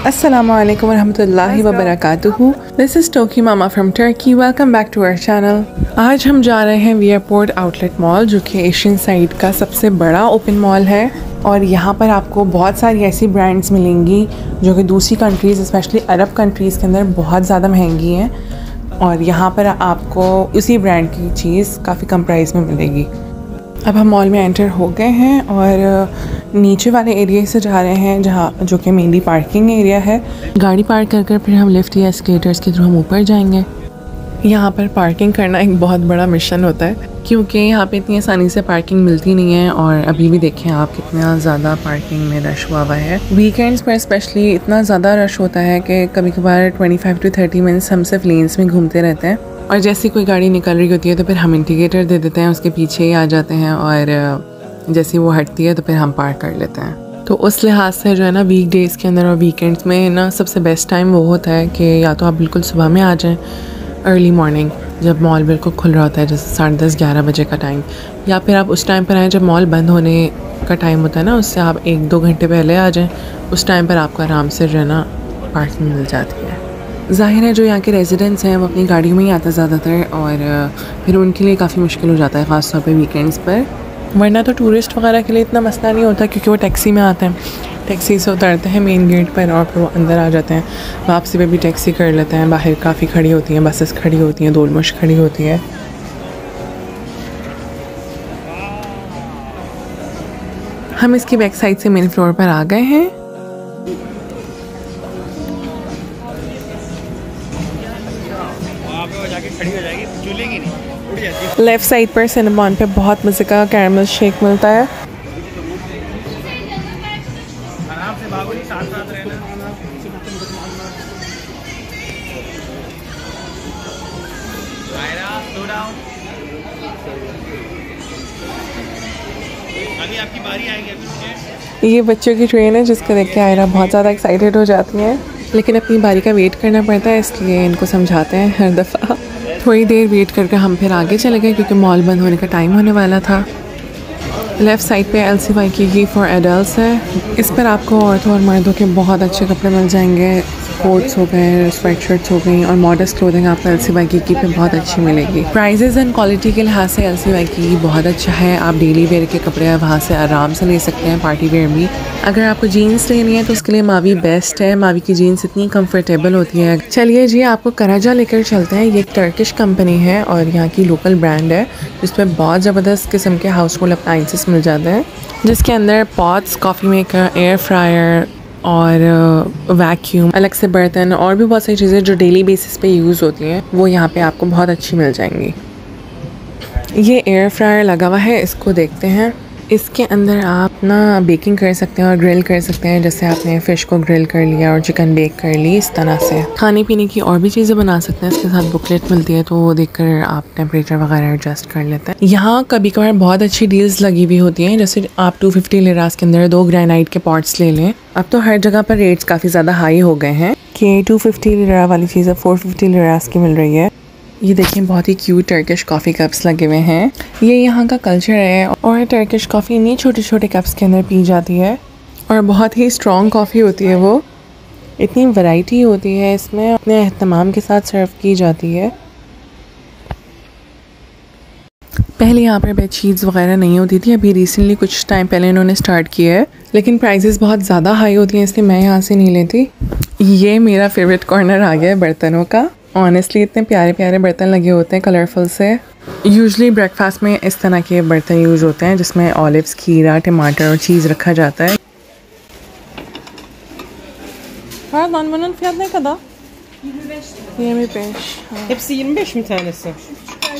Assalamu alaikum warahmatullahi wabarakatuh. This is Toki Mama from Turkey. Welcome back to our channel. आज हम जा रहे हैं वियरपोर्ट आउटलेट मॉल, जो कि एशियन साइड का सबसे बड़ा ओपन मॉल है। और यहाँ पर आपको बहुत सारी ऐसी ब्रांड्स मिलेंगी जो कि दूसरी कंट्रीज़, स्पेशली अरब कंट्रीज़ के अंदर बहुत ज़्यादा महंगी हैं, और यहाँ पर आपको उसी ब्रांड की चीज़ काफ़ी कम प्राइस में मिलेगी। अब हम मॉल में एंटर हो गए हैं और नीचे वाले एरिया से जा रहे हैं, जहाँ जो कि मेनली पार्किंग एरिया है। गाड़ी पार्क कर फिर हम लिफ्ट या एस्केलेटर्स के थ्रू हम ऊपर जाएंगे। यहाँ पर पार्किंग करना एक बहुत बड़ा मिशन होता है, क्योंकि यहाँ पे इतनी आसानी से पार्किंग मिलती नहीं है। और अभी भी देखें आप कितना ज़्यादा पार्किंग में रश हुआ है। वीकेंड्स पर स्पेशली इतना ज़्यादा रश होता है कि कभी कभार 25 to 30 मिनट्स हम सिर्फ लेन्स में घूमते रहते हैं, और जैसी कोई गाड़ी निकल रही होती है तो फिर हम इंडिकेटर दे देते हैं, उसके पीछे ही आ जाते हैं, और जैसी वो हटती है तो फिर हम पार्क कर लेते हैं। तो उस लिहाज से जो है ना, वीक डेज़ के अंदर और वीकेंड्स में ना सबसे बेस्ट टाइम वो होता है कि या तो आप बिल्कुल सुबह में आ जाएं, अर्ली मॉर्निंग, जब मॉल बिल्कुल खुल रहा होता है, जैसे 10:30-11 बजे का टाइम, या फिर आप उस टाइम पर आएँ जब मॉल बंद होने का टाइम होता है ना, उससे आप 1-2 घंटे पहले आ जाएँ। उस टाइम पर आपको आराम से जो है ना पार्किंग मिल जाती है। ज़ाहिर है जो यहाँ के रेजिडेंट्स हैं वो अपनी गाड़ियों में ही आते ज़्यादातर, और फिर उनके लिए काफ़ी मुश्किल हो जाता है ख़ास तौर पे वीकेंड्स पर। वरना तो टूरिस्ट वगैरह के लिए इतना मसला नहीं होता, क्योंकि वो टैक्सी में आते हैं, टैक्सी से उतरते हैं मेन गेट पर और फिर वो अंदर आ जाते हैं। वापसी पे भी टैक्सी कर लेते हैं। बाहर काफ़ी खड़ी होती हैं, बसेस खड़ी होती हैं, दोलमुश खड़ी होती है। हम इसकी बैक साइड से मेन फ्लोर पर आ गए हैं। लेफ़्ट साइड पर सिनेमॉन पे बहुत मज़े का कैरमल शेक मिलता है। अभी आपकी बारी आएगी। ये बच्चों की ट्रेन है, जिसको देख के आयरा बहुत ज़्यादा एक्साइटेड हो जाती हैं, लेकिन अपनी बारी का वेट करना पड़ता है, इसलिए इनको समझाते हैं हर दफ़ा। थोड़ी देर वेट करके हम फिर आगे चले गए, क्योंकि मॉल बंद होने का टाइम होने वाला था। लेफ़्ट साइड पे LCY की फॉर एडल्ट्स है। इस पर आपको औरतों और मर्दों के बहुत अच्छे कपड़े मिल जाएंगे। कोट्स हो गए, स्वेट शर्ट्स हो गई, और मॉडर्न क्लोथिंग आपको LCY की पे बहुत अच्छी मिलेगी। प्राइजेज़ एंड क्वालिटी के लिहाज से LCY की बहुत अच्छा है। आप डेली वेयर के कपड़े वहाँ से आराम से ले सकते हैं, पार्टी वेयर भी। अगर आपको जीन्स लेनी है तो उसके लिए मावी बेस्ट है। मावी की जीन्स इतनी कंफर्टेबल होती है। चलिए जी, आपको कराजा लेकर चलते हैं। ये एक टर्किश कंपनी है और यहाँ की लोकल ब्रांड है, जिसमें बहुत ज़बरदस्त किस्म के हाउस होल्ड अप्लाइंसेस मिल जाते हैं, जिसके अंदर pots, coffee maker, air fryer और वैक्यूम, अलग से बर्तन और भी बहुत सारी चीज़ें जो डेली बेसिस पे यूज़ होती हैं, वो यहाँ पे आपको बहुत अच्छी मिल जाएंगी। ये एयर फ्रायर लगा हुआ है, इसको देखते हैं। इसके अंदर आप ना बेकिंग कर सकते हैं और ग्रिल कर सकते हैं। जैसे आपने फ़िश को ग्रिल कर लिया और चिकन बेक कर ली, इस तरह से खाने पीने की और भी चीज़ें बना सकते हैं। इसके साथ बुकलेट मिलती है, तो वो देखकर आप टेम्परेचर वगैरह एडजस्ट कर लेते हैं। यहाँ कभी कभार बहुत अच्छी डील्स लगी हुई होती हैं। जैसे आप 250 लिरास के अंदर 2 ग्रेनाइट के पॉट्स ले लें। अब तो हर जगह पर रेट्स काफ़ी ज़्यादा हाई हो गए हैं कि 250 लिरा वाली चीज़ 450 लिरास की मिल रही है। ये देखें, बहुत ही क्यूट टर्किश कॉफ़ी कप्स लगे हुए हैं। ये यहाँ का कल्चर है, और टर्किश कॉफ़ी इन्हीं छोटे छोटे कप्स के अंदर पी जाती है, और बहुत ही स्ट्रॉन्ग कॉफ़ी होती है वो। इतनी वैरायटी होती है इसमें, अपने एहतमाम के साथ सर्व की जाती है। पहले यहाँ पर बेडशीट्स वगैरह नहीं होती थी, अभी रिसेंटली कुछ टाइम पहले इन्होंने स्टार्ट किया है, लेकिन प्राइसेस बहुत ज़्यादा हाई होती हैं, इसलिए मैं यहाँ से नहीं लेती। ये मेरा फेवरेट कॉर्नर आ गया है बर्तनों का। ऑनेस्टली इतने प्यारे प्यारे बर्तन लगे होते हैं, कलरफुल से। यूजुअली ब्रेकफास्ट में इस तरह के बर्तन यूज़ होते हैं, जिसमें ऑलिव्स, खीरा, टमाटर और चीज़ रखा जाता है। Pardon, bunun fiyatı ne kadar? 25 lira. 25. Hepsi 25 mi tanesi? Şu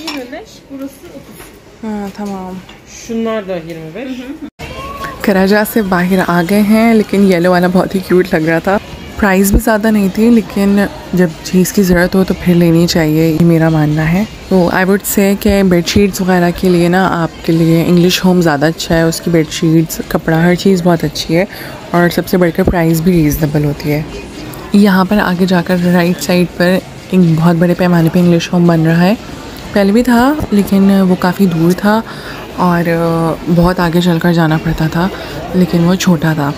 25, burası 30. हाँ, तमाम। Şunlar da 25. कराजा से बाहर आ गए हैं, लेकिन येलो वाला बहुत ही क्यूट लग रहा था। प्राइस भी ज़्यादा नहीं थी, लेकिन जब चीज़ की ज़रूरत हो तो फिर लेनी चाहिए, ये मेरा मानना है। तो आई वुड से कि बेडशीट्स वगैरह के लिए ना आपके लिए इंग्लिश होम ज़्यादा अच्छा है। उसकी बेडशीट्स, कपड़ा, हर चीज़ बहुत अच्छी है, और सबसे बढ़कर प्राइस भी रीज़नेबल होती है। यहाँ पर आगे जाकर राइट साइड पर एक बहुत बड़े पैमाने पे इंग्लिश होम बन रहा है। पहले भी था, लेकिन वो काफ़ी दूर था और बहुत आगे चलकर जाना पड़ता था, लेकिन वो छोटा था।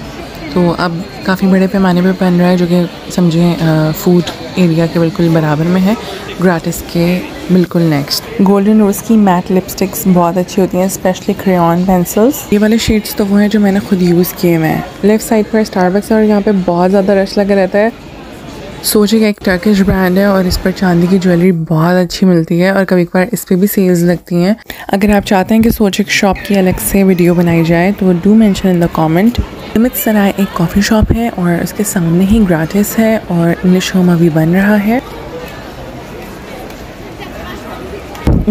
तो अब काफ़ी बड़े पैमाने पे बन रहा है, जो कि समझें फूड एरिया के बिल्कुल बराबर में है, ग्राटिस के बिल्कुल नेक्स्ट। गोल्डन रोज़ की मैट लिपस्टिक्स बहुत अच्छी होती हैं, स्पेशली क्रेयॉन पेंसिल्स। ये वाले शेड्स तो वो हैं जो मैंने खुद यूज़ किए हुए हैं। लेफ़्ट साइड पर स्टारबक्स है और यहाँ पे बहुत ज़्यादा रश लगा रहता है। सोचे का एक टर्किश ब्रांड है और इस पर चांदी की ज्वेलरी बहुत अच्छी मिलती है और कभी कभार इस पर भी सेल्स लगती हैं। अगर आप चाहते हैं कि सोचे शॉप की अलग से वीडियो बनाई जाए तो do mention in the comment. Amit सराय एक कॉफ़ी शॉप है और उसके सामने ही ग्राटिस है और इंग्लिश होम अभी बन रहा है।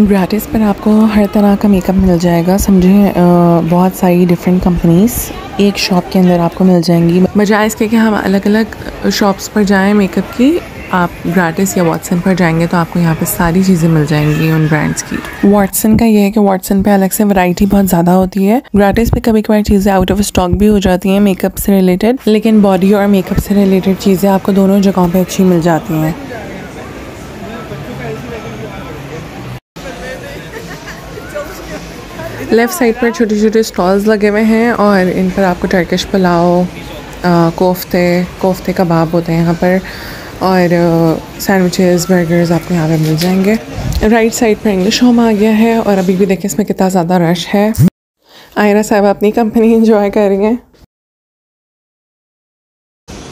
ग्राटिस पर आपको हर तरह का मेकअप मिल जाएगा, समझे बहुत सारी डिफरेंट कंपनीज़ एक शॉप के अंदर आपको मिल जाएंगी। बजाय इसके कि हम अलग अलग शॉप्स पर जाएं मेकअप की, आप ग्राटिस या वॉटसन पर जाएंगे तो आपको यहाँ पे सारी चीज़ें मिल जाएंगी उन ब्रांड्स की। वॉटसन का ये है कि वॉटसन पे अलग से वैरायटी बहुत ज़्यादा होती है। ग्राटिस पे कभी कभार चीज़ें आउट ऑफ स्टॉक भी हो जाती हैं मेकअप से रिलेटेड, लेकिन बॉडी और मेकअप से रिलेटेड चीज़ें आपको दोनों जगहों पर अच्छी मिल जाती हैं। लेफ़्ट साइड पर छोटे छोटे स्टॉल्स लगे हुए हैं और इन पर आपको टर्किश पुलाव, कोफ्ते कबाब होते हैं यहाँ पर, और सैंडविचेस, बर्गर्स आपको यहाँ पे मिल जाएंगे। राइट साइड पर इंग्लिश होम आ गया है और अभी भी देखें इसमें कितना ज़्यादा रश है। आयरा साहब अपनी कंपनी इंजॉय कर रही हैं।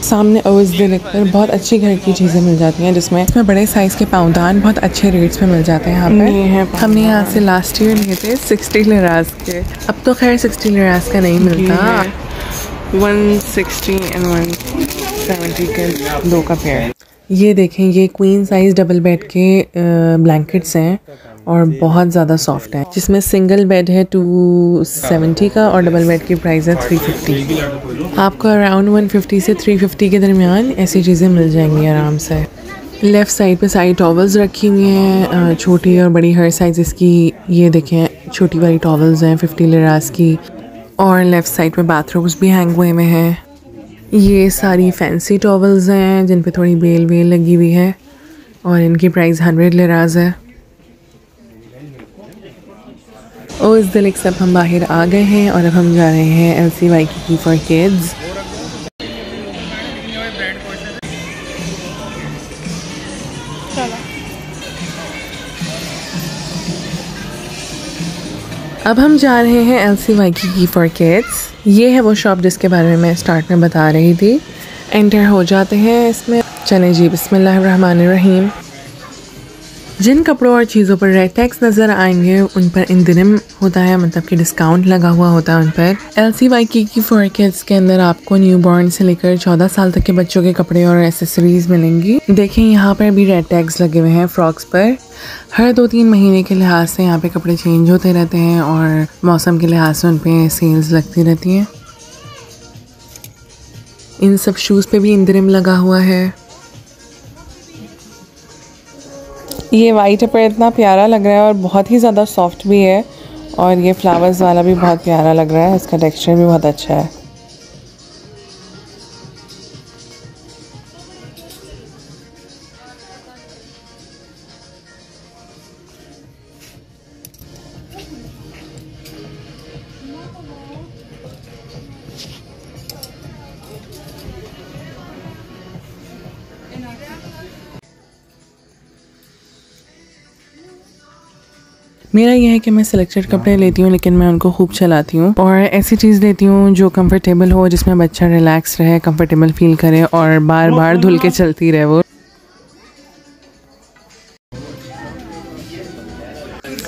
सामने ओज दिल पर बहुत अच्छी घर की चीज़ें मिल जाती हैं, जिसमें बड़े साइज़ के पाउदान बहुत अच्छे रेट्स में मिल जाते हैं यहाँ पे। हमने यहाँ से लास्ट ईयर लिए थे 60 लिराज के, अब तो खैर 60 लिराज का नहीं मिलता, 160 एंड 170 के दो का पेयर। ये देखें, ये क्वीन साइज़ डबल बेड के ब्लैंकेट्स हैं और बहुत ज़्यादा सॉफ्ट है, जिसमें सिंगल बेड है 270 का और डबल बेड की प्राइस है 350। आपको अराउंड 150 से 350 के दरमियान ऐसी चीज़ें मिल जाएंगी आराम से। लेफ़्ट साइड पे सारी टॉवल्स रखी हुई हैं, छोटी और बड़ी हर साइज़ इसकी। ये देखें, छोटी वाली टॉवल्स हैं 50 लिराज की, और लेफ़्ट साइड पे बाथरूम्स भी हैंग हुए में हैं। ये सारी फैंसी टॉवल्स हैं जिन पे थोड़ी बेल वेल लगी हुई है और इनकी प्राइस 100 लिराज है। और इस दिल सब हम बाहर आ गए हैं और अब हम जा रहे हैं LC Waikiki फॉर किड्स। अब हम जा रहे हैं LC Waikiki फॉर किड्स। ये है वो शॉप जिसके बारे में मैं स्टार्ट में बता रही थी। एंटर हो जाते हैं इसमें। चलें जी, बिस्मिल्लाहिर्रहमानिर्रहीम। जिन कपड़ों और चीज़ों पर रेड टैक्स नज़र आएंगे उन पर इंदिरम होता है, मतलब कि डिस्काउंट लगा हुआ होता है उन पर। LC Waikiki फॉर किड्स के अंदर आपको न्यूबॉर्न से लेकर 14 साल तक के बच्चों के कपड़े और एसेसरीज मिलेंगी। देखें, यहाँ पर भी रेड टैग्स लगे हुए हैं फ्रॉक्स पर। हर 2-3 महीने के लिहाज से यहाँ पे कपड़े चेंज होते रहते हैं और मौसम के लिहाज से उन पर सेल्स लगती रहती हैं। इन सब शूज़ पे भी इंदिरम लगा हुआ है। ये वाइट पर इतना प्यारा लग रहा है और बहुत ही ज़्यादा सॉफ्ट भी है, और ये फ्लावर्स वाला भी बहुत प्यारा लग रहा है, इसका टेक्सचर भी बहुत अच्छा है। मेरा यह है कि मैं सिलेक्टेड कपड़े लेती हूँ लेकिन मैं उनको खूब चलाती हूँ, और ऐसी चीज़ लेती हूँ जो कंफर्टेबल हो, जिसमें बच्चा रिलैक्स रहे, कंफर्टेबल फील करे और बार बार धुल के चलती रहे वो।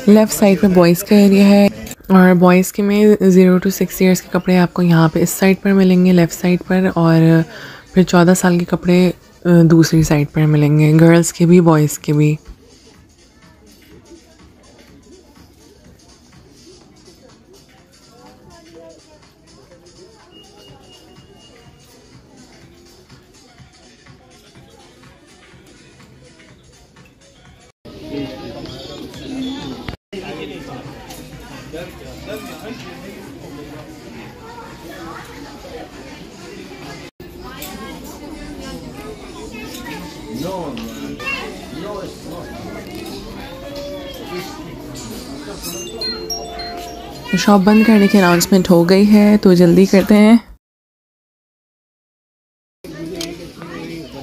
लेफ़्ट साइड पे बॉयज़ का एरिया है और बॉयज़ के में 0 to 6 ईयर्स के कपड़े आपको यहाँ पे इस साइड पर मिलेंगे लेफ़्ट साइड पर, और फिर 14 साल के कपड़े दूसरी साइड पर मिलेंगे, गर्ल्स के भी बॉयज़ के भी। शॉप बंद करने की अनाउंसमेंट हो गई है तो जल्दी करते हैं।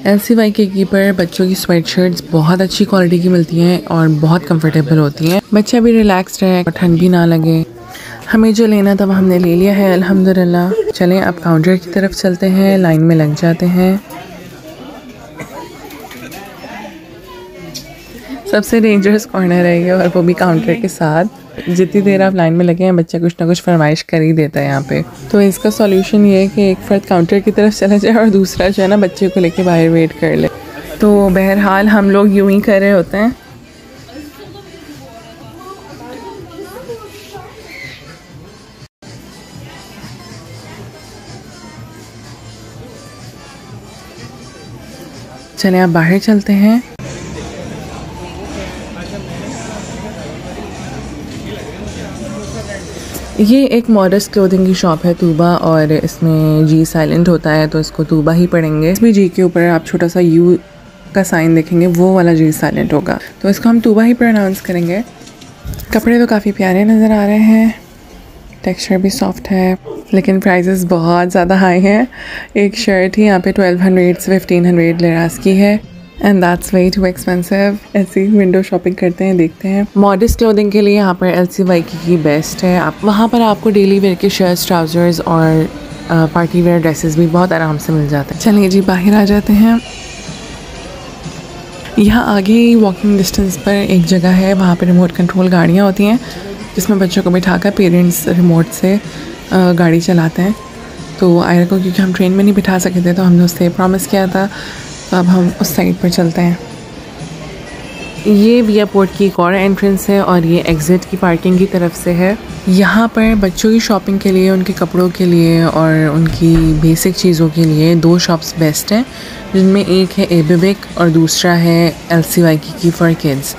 LCYKK पर बच्चों की स्वेट शर्ट्स बहुत अच्छी क्वालिटी की मिलती हैं और बहुत कंफर्टेबल होती हैं। बच्चा भी रिलैक्स्ड रहे और ठंड भी ना लगे। हमें जो लेना था वो हमने ले लिया है अल्हम्दुलिल्लाह। चलें अब काउंटर की तरफ चलते हैं, लाइन में लग जाते हैं। सबसे डेंजरस कॉर्नर है ये, और वो भी काउंटर के साथ। जितनी देर आप लाइन में लगे हैं बच्चा कुछ ना कुछ फरमाइश कर ही देता है यहाँ पे। तो इसका सॉल्यूशन ये है कि एक फ़र्द काउंटर की तरफ चला जाए और दूसरा जो है ना बच्चे को लेके बाहर वेट कर ले। तो बहरहाल हम लोग यूं ही कर रहे होते हैं। चलें अब बाहर चलते हैं। ये एक मॉडर्स क्लोथिंग की शॉप है तूबा, और इसमें जी साइलेंट होता है तो इसको तूबा ही पढ़ेंगे। इसमें जी के ऊपर आप छोटा सा यू का साइन देखेंगे, वो वाला जी साइलेंट होगा, तो इसको हम तूबा ही प्रोनाउंस करेंगे। कपड़े तो काफ़ी प्यारे नज़र आ रहे हैं, टेक्सचर भी सॉफ्ट है, लेकिन प्राइसेस बहुत ज़्यादा हाई हैं। एक शर्ट ही यहाँ पे 1200 से 1500 लिरास की है, and that's way too expensive. ऐसी विंडो शॉपिंग करते हैं, देखते हैं। मॉडर्स क्लोथिंग के लिए यहाँ पर LCYKK बेस्ट है। आप वहाँ पर आपको डेली वेयर के शर्ट्स, ट्राउज़र्स और पार्टी वेयर ड्रेसेस भी बहुत आराम से मिल जाते हैं। चलिए जी बाहर आ जाते हैं। यहाँ आगे ही वॉकिंग डिस्टेंस पर एक जगह है, वहाँ पर रिमोट कंट्रोल गाड़ियाँ होती हैं जिसमें बच्चों को बिठाकर पेरेंट्स रिमोट से गाड़ी चलाते हैं। तो आयरा को क्योंकि हम ट्रेन में नहीं बिठा सके थे तो हमने उससे प्रॉमिस किया था, तो अब हम उस साइड पर चलते हैं। ये वियापोर्ट की एक और एंट्रेंस है और ये एग्ज़िट की पार्किंग की तरफ से है। यहाँ पर बच्चों की शॉपिंग के लिए, उनके कपड़ों के लिए और उनकी बेसिक चीज़ों के लिए 2 शॉप्स बेस्ट हैं, जिनमें एक है एबेबिक और दूसरा है LCYKK फॉर किड्स।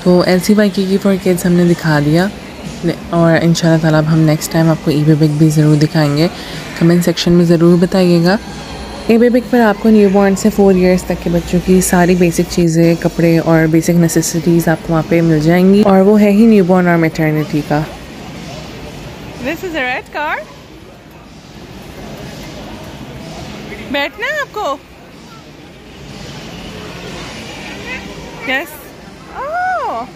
तो LCYKK फॉर किड्स हमने दिखा दिया, और इंशाल्लाह ताला अब हम नेक्स्ट टाइम आपको एबेबिक भी ज़रूर दिखाएंगे। कमेंट सेक्शन में ज़रूर बताइएगा। एबेबिक पर आपको न्यूबॉर्न से 4 इयर्स तक के बच्चों की सारी बेसिक चीज़ें, कपड़े और बेसिक नेसेसिटीज़ आपको वहाँ पे मिल जाएंगी, और वो है ही न्यूबॉर्न और मैटरनिटी का। This is a red car. बैठना है आपको? Yes. Oh.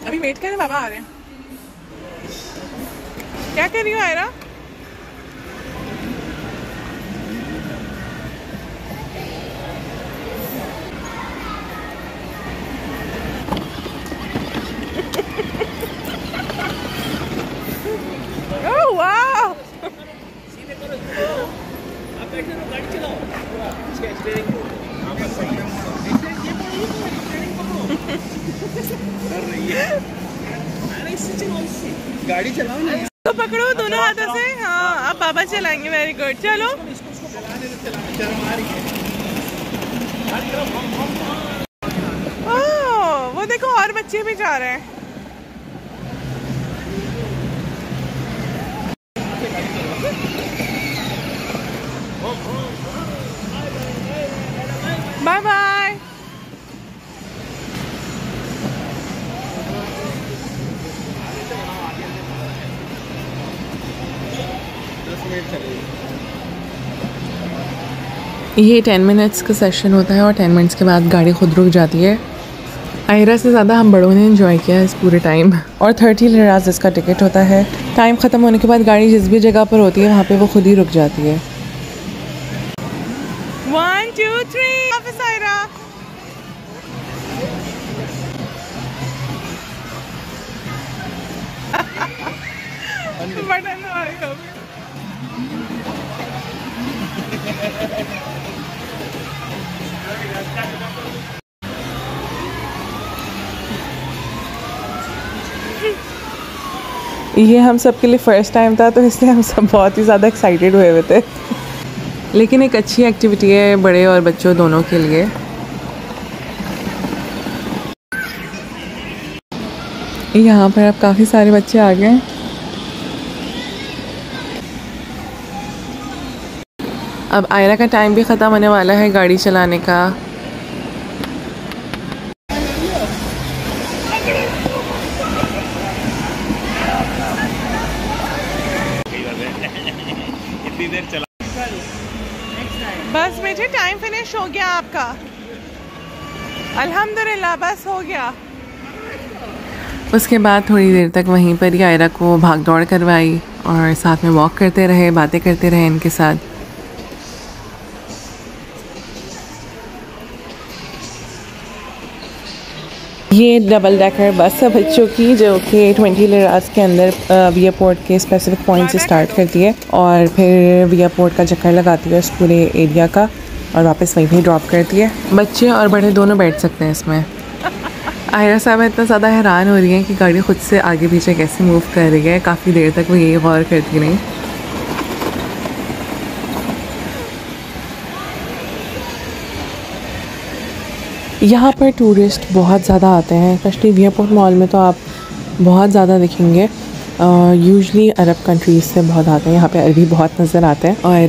अभी वेट करें, बाबा आ रहे हैं। क्या कर रही हो आयरा? Oh wow! गाड़ी चलाओ ना, तो पकड़ो दोनों हाथों से। हाँ अब पापा चलाएंगे। वेरी गुड, चलो। ओह वो देखो और बच्चे भी जा रहे हैं। Bye bye. ये 10 मिनट्स का सेशन होता है और 10 मिनट्स के बाद गाड़ी खुद रुक जाती है। आयरा से ज़्यादा हम बड़ों ने एंजॉय किया इस पूरे टाइम, और 30 लिरास इसका टिकट होता है। टाइम ख़त्म होने के बाद गाड़ी जिस भी जगह पर होती है वहाँ पे वो खुद ही रुक जाती है। 1 2 3 ऑफिस आयरा। बटन दबाओ। ये हम सब के लिए फ़र्स्ट टाइम था, तो इसलिए हम सब बहुत ही ज़्यादा एक्साइटेड हुए थे। लेकिन एक अच्छी एक्टिविटी है बड़े और बच्चों दोनों के लिए। यहाँ पर अब काफ़ी सारे बच्चे आ गए। अब आयरा का टाइम भी ख़त्म होने वाला है गाड़ी चलाने का। इतनी देर चला। बस बेटे टाइम फिनिश हो गया आपका, अल्हम्दुलिल्लाह बस हो गया। उसके बाद थोड़ी देर तक वहीं पर ही आयरा को भाग दौड़ करवाई और साथ में वॉक करते रहे, बातें करते रहे इनके साथ। ये डबल डेकर बस है बच्चों की, जो कि 20 लिरास के अंदर विया पोर्ट के स्पेसिफिक पॉइंट से स्टार्ट करती है और फिर विया पोर्ट का चक्कर लगाती है उस पूरे एरिया का और वापस वहीं पे ड्रॉप करती है। बच्चे और बड़े दोनों बैठ सकते हैं इसमें। आयरा साहब इतना ज़्यादा हैरान हो रही है कि गाड़ी खुद से आगे पीछे कैसे मूव कर रही है। काफ़ी देर तक वो यही गौर करती रही। यहाँ पर टूरिस्ट बहुत ज़्यादा आते हैं, स्पेशली विया पोर्ट मॉल में तो आप बहुत ज़्यादा दिखेंगे। यूजली अरब कंट्रीज़ से बहुत आते हैं, यहाँ पे अरबी बहुत नज़र आते हैं और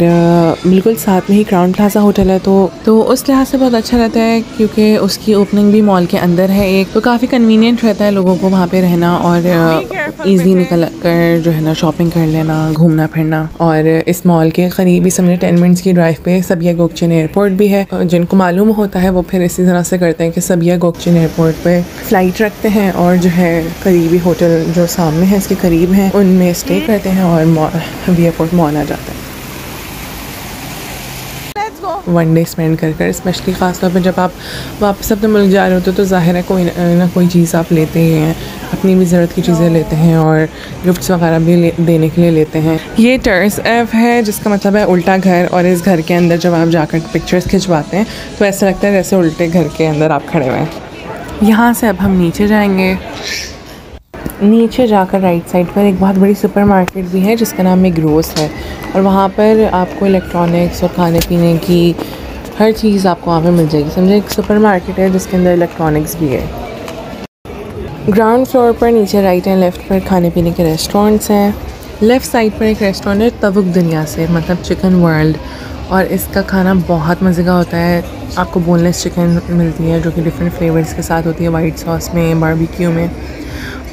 बिल्कुल साथ में ही क्राउन प्लाजा होटल है तो उस लिहाज से बहुत अच्छा रहता है क्योंकि उसकी ओपनिंग भी मॉल के अंदर है एक, तो काफ़ी कन्वीनियंट रहता है लोगों को वहाँ पे रहना और ईज़ी निकल कर जो है ना शॉपिंग कर लेना, घूमना फिरना। और इस मॉल के करीब ही समझे 10 मिनट्स की ड्राइव पे सबिया गोकचेन एयरपोर्ट भी है। जिनको मालूम होता है वो फिर इसी तरह से करते हैं कि सबिया गोकचेन एयरपोर्ट पे फ़्लाइट रखते हैं और जो है करीबी होटल जो सामने है इसके करीब हैं उनमें स्टे करते हैं और विया पोर्ट मॉल आ जाते हैं। वन डे स्पेंड कर स्पेशली ख़ास तौर पे जब आप वापस अपने मुल्क जा रहे होते तो ज़ाहिर है कोई ना कोई चीज़ आप लेते ही हैं, अपनी भी ज़रूरत की चीज़ें लेते हैं और गिफ्ट्स वगैरह भी देने के लिए लेते हैं। ये टर्स एफ है जिसका मतलब है उल्टा घर, और इस घर के अंदर जब आप जाकर पिक्चर्स खिंचवाते हैं तो ऐसा लगता है जैसे उल्टे घर के अंदर आप खड़े हुए हैं। यहाँ से अब हम नीचे जाएंगे। नीचे जाकर राइट साइड पर एक बहुत बड़ी सुपरमार्केट भी है जिसका नाम ग्रोस है और वहाँ पर आपको इलेक्ट्रॉनिक्स और खाने पीने की हर चीज़ आपको वहाँ पे मिल जाएगी। समझे एक सुपरमार्केट है जिसके अंदर इलेक्ट्रॉनिक्स भी है। ग्राउंड फ्लोर पर नीचे राइट एंड लेफ़्ट पर खाने पीने के रेस्टोरेंट्स हैं। लेफ़्ट साइड पर एक रेस्टोरेंट है तवुक दुनिया से, मतलब चिकन वर्ल्ड, और इसका खाना बहुत मज़े का होता है। आपको बोनलेस चिकन मिलती है जो कि डिफरेंट फ्लेवर्स के साथ होती है, वाइट सॉस में, बारबेक्यू में,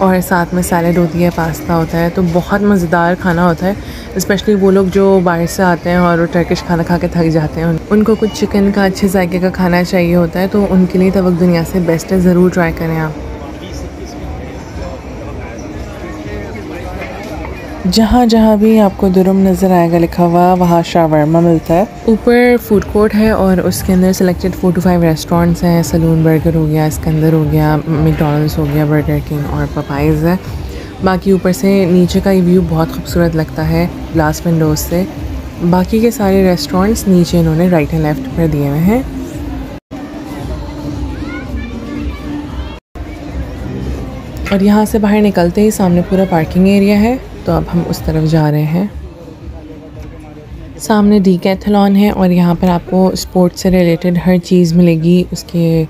और साथ में सैलड होती है, पास्ता होता है, तो बहुत मज़ेदार खाना होता है। स्पेशली वो लोग जो बाहर से आते हैं और वो टर्किश खाना खा के थक जाते हैं, उनको कुछ चिकन का अच्छे जायके का खाना चाहिए होता है, तो उनके लिए तवुक दुनिया से बेस्ट है, ज़रूर ट्राई करें आप। जहाँ जहाँ भी आपको दुरुम नज़र आएगा लिखा हुआ वहाँ शावरमा मिलता है। ऊपर फूड कोर्ट है और उसके अंदर सेलेक्टेड 4 to 5 रेस्टोरेंट्स हैं। सलून बर्गर हो गया, इसके अंदर हो गया, मैकडॉनल्ड्स हो गया, बर्गर किंग और पपाइज़ है। बाकी ऊपर से नीचे का व्यू बहुत खूबसूरत लगता है ग्लास विंडोज से। बाकी के सारे रेस्टोरेंट्स नीचे इन्होंने राइट एंड लेफ़्ट पर दिए हुए हैं। और यहाँ से बाहर निकलते ही सामने पूरा पार्किंग एरिया है, तो अब हम उस तरफ जा रहे हैं। सामने डीकैथलॉन है और यहाँ पर आपको स्पोर्ट्स से रिलेटेड हर चीज़ मिलेगी। उसके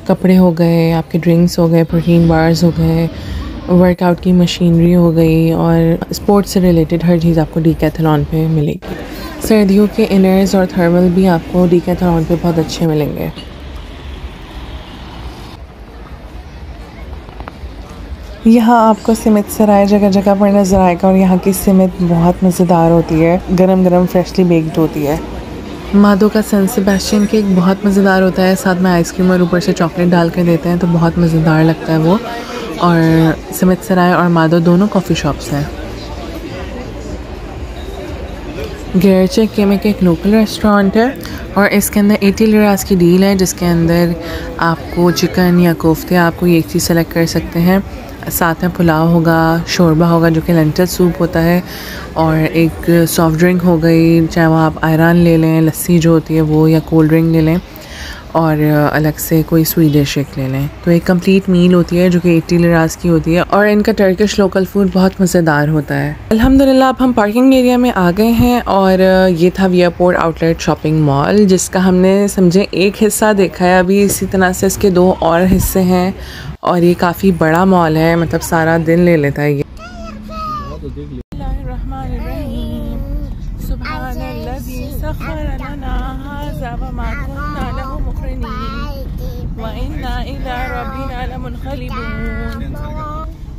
कपड़े हो गए, आपके ड्रिंक्स हो गए, प्रोटीन बार्स हो गए, वर्कआउट की मशीनरी हो गई, और स्पोर्ट्स से रिलेटेड हर चीज़ आपको डीकैथलॉन पे मिलेगी। सर्दियों के इनर्स और थर्मल भी आपको डीकैथलॉन पे बहुत अच्छे मिलेंगे। यहाँ आपको सिमत सराय जगह जगह पर नज़र आएगा और यहाँ की सिमत बहुत मज़ेदार होती है, गरम गरम फ्रेशली बेक्ड होती है। मादो का सैन सेबेस्टियन केक बहुत मज़ेदार होता है, साथ में आइसक्रीम और ऊपर से चॉकलेट डाल के देते हैं, तो बहुत मज़ेदार लगता है वो। और सिमत सराय और मादो दोनों कॉफ़ी शॉप्स हैं। गेरचे केमिक एक लोकल रेस्टोरेंट है और इसके अंदर 80 लिरास की डील है जिसके अंदर आपको चिकन या कोफ्ते आपको एक चीज़ सेलेक्ट कर सकते हैं। साथ में पुलाव होगा, शोरबा होगा जो कि लेंटिल सूप होता है, और एक सॉफ्ट ड्रिंक हो गई, चाहे वो आप आयरन ले लें, लस्सी जो होती है वो, या कोल्ड ड्रिंक ले लें, और अलग से कोई स्वीट डिश एक ले लें। तो एक कंप्लीट मील होती है जो कि 80 लिरास की होती है, और इनका टर्किश लोकल फूड बहुत मज़ेदार होता है। अल्हम्दुलिल्लाह अब हम पार्किंग एरिया में आ गए हैं और ये था विया पोर्ट आउटलेट शॉपिंग मॉल, जिसका हमने समझे एक हिस्सा देखा है। अभी इसी तरह से इसके 2 और हिस्से हैं और ये काफ़ी बड़ा मॉल है, मतलब सारा दिन ले लेता है ये।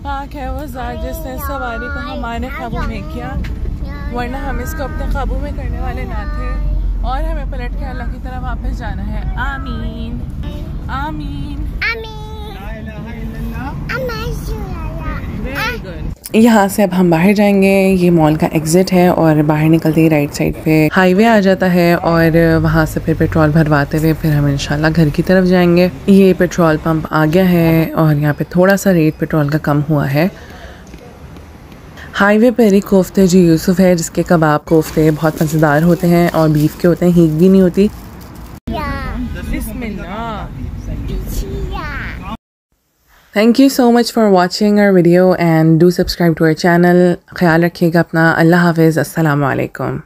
पाक है वो ज़ात जिसने सवारी को हमारे ख्वाबों में किया, वरना हम इसको अपने काबू में करने वाले ना थे और हमें पलट के अल्लाह की तरफ वापस जाना है। आमीन आमीन वेरी गुड। यहाँ से अब हम बाहर जाएंगे। ये मॉल का एग्जिट है और बाहर निकलते ही राइट साइड पे हाईवे आ जाता है और वहाँ से फिर पेट्रोल भरवाते हुए फिर हम इंशाल्लाह घर की तरफ जाएंगे। ये पेट्रोल पंप आ गया है और यहाँ पे थोड़ा सा रेट पेट्रोल का कम हुआ है। हाईवे पर ही कोफ्ते जी यूसुफ है जिसके कबाब कोफ्ते बहुत मज़ेदार होते हैं और बीफ के होते हैं, हींग भी नहीं होती। Thank you so much for watching our video and do subscribe to our channel. ख्याल रखिएगा अपना। अल्लाह हाफ़िज़। अस्सलामु अलैकुम।